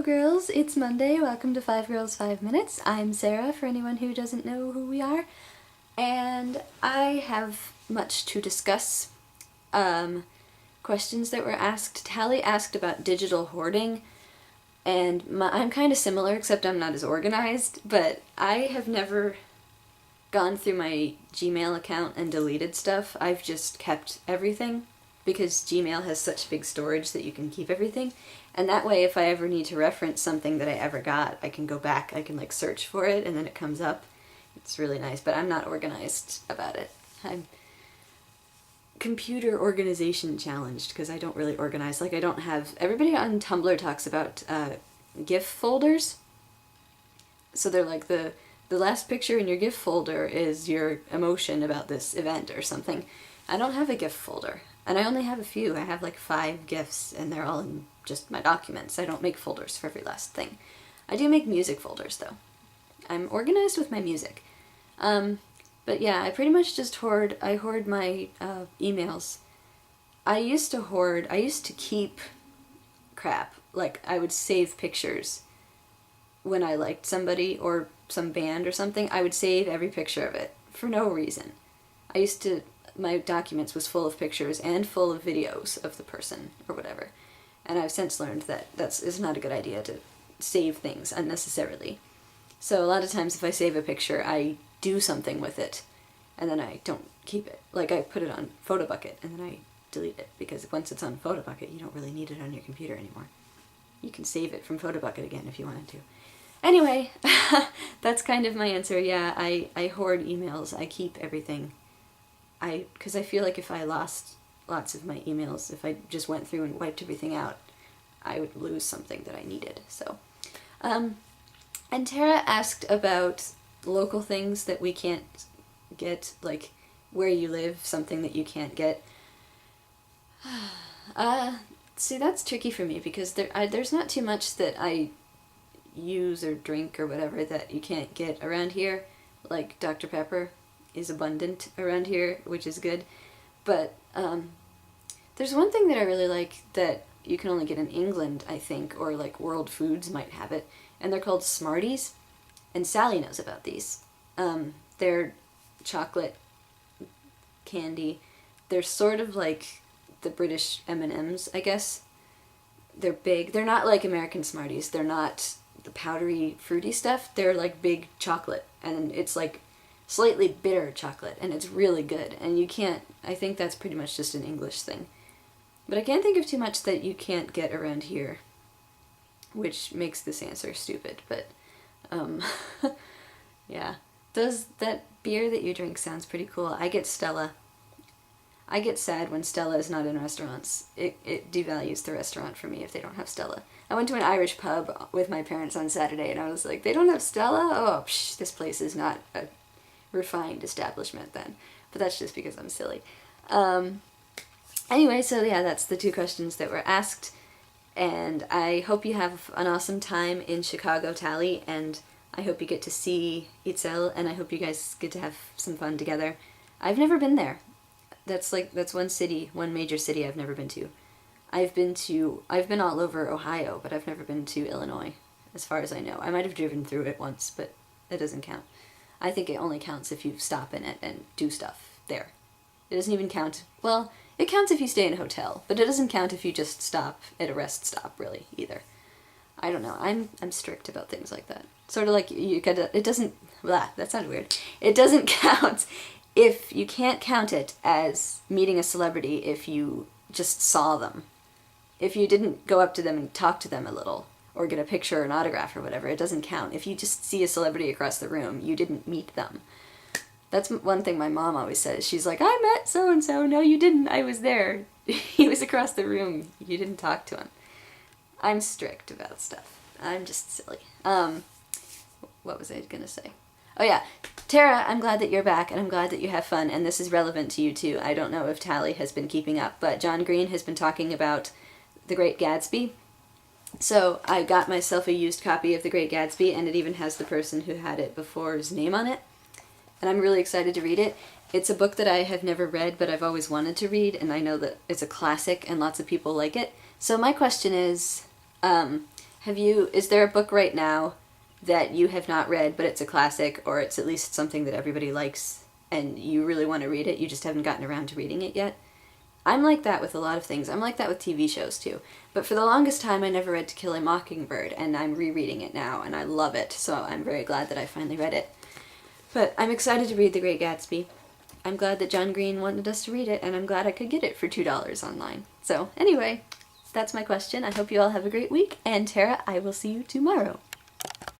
girls, it's Monday. Welcome to 5 Girls 5 Minutes. I'm Sarah, for anyone who doesn't know who we are, and I have much to discuss. Questions that were asked. Tally asked about digital hoarding, and I'm kind of similar, except I'm not as organized, but I have never gone through my Gmail account and deleted stuff. I've just kept everything, because Gmail has such big storage that you can keep everything. And that way, if I ever need to reference something that I ever got, I can go back, I can search for it, and then it comes up. It's really nice, but I'm not organized about it. I'm computer organization challenged, because I don't really organize. I don't have... Everybody on Tumblr talks about GIF folders. So they're like the last picture in your GIF folder is your emotion about this event or something. I don't have a GIF folder. And I only have a few. I have 5 GIFs, and they're all in just my documents. I don't make folders for every last thing. I do make music folders, though. I'm organized with my music. But yeah, I pretty much just hoard my emails. I used to keep crap. I would save pictures when I liked somebody or some band or something. I would save every picture of it for no reason. My documents was full of pictures and full of videos of the person or whatever. And I've since learned that it's not a good idea to save things unnecessarily. So a lot of times if I save a picture, I do something with it, and then I don't keep it. I put it on Photobucket, and then I delete it, because once it's on Photobucket, you don't really need it on your computer anymore. You can save it from Photobucket again if you wanted to. Anyway, that's kind of my answer. Yeah, I hoard emails. I keep everything. Because I feel like if I lost lots of my emails, if I just went through and wiped everything out, I would lose something that I needed. So, and Tara asked about local things that we can't get, where you live, something that you can't get. See, that's tricky for me, because there's not too much that I use or drink or whatever that you can't get around here. Dr. Pepper is abundant around here, which is good. But there's one thing that I really like that you can only get in England, I think, or World Foods might have it, and they're called Smarties, and Sally knows about these. They're chocolate candy. They're sort of like the British M&Ms, I guess. They're big. They're not like American Smarties. They're not the powdery, fruity stuff. They're big chocolate, and it's slightly bitter chocolate, and it's really good. And I think that's pretty much just an English thing. But I can't think of too much that you can't get around here, which makes this answer stupid, but, yeah. That beer that you drink sounds pretty cool. I get Stella. I get sad when Stella is not in restaurants. It devalues the restaurant for me if they don't have Stella. I went to an Irish pub with my parents on Saturday, and I was like, they don't have Stella? Oh, this place is not a refined establishment then. But that's just because I'm silly. Anyway, so yeah, that's the 2 questions that were asked, and I hope you have an awesome time in Chicago, Tally, and I hope you get to see Itzel, and I hope you guys get to have some fun together. I've never been there. That's one major city I've never been to. I've been all over Ohio, but I've never been to Illinois, as far as I know. I might have driven through it once, but it doesn't count. I think it only counts if you stop in it and do stuff there. It doesn't even count. Well, it counts if you stay in a hotel, but it doesn't count if you just stop at a rest stop, really, either. I don't know. I'm strict about things like that. Sort of like you gotta... It doesn't... Blah, that sounded weird. It doesn't count if you can't count it as meeting a celebrity if you just saw them. If you didn't go up to them and talk to them a little, or get a picture or an autograph or whatever, it doesn't count. If you just see a celebrity across the room, you didn't meet them. That's one thing my mom always says. She's like, I met so-and-so. No, you didn't. I was there. He was across the room. You didn't talk to him. I'm strict about stuff. I'm just silly. What was I gonna say? Oh yeah, Tara, I'm glad that you're back, and I'm glad that you have fun, and this is relevant to you too. I don't know if Tally has been keeping up, but John Green has been talking about The Great Gatsby. So I got myself a used copy of The Great Gatsby, and it even has the person who had it before's name on it. And I'm really excited to read it. It's a book that I have never read, but I've always wanted to read, and I know that it's a classic and lots of people like it. So my question is, Is there a book right now that you have not read, but it's a classic, or it's at least something that everybody likes, and you really want to read it, you just haven't gotten around to reading it yet? I'm like that with a lot of things. I'm like that with TV shows, too. But for the longest time, I never read To Kill a Mockingbird, and I'm rereading it now, and I love it, so I'm very glad that I finally read it. But I'm excited to read The Great Gatsby. I'm glad that John Green wanted us to read it, and I'm glad I could get it for $2 online. So, anyway, that's my question. I hope you all have a great week, and Tara, I will see you tomorrow.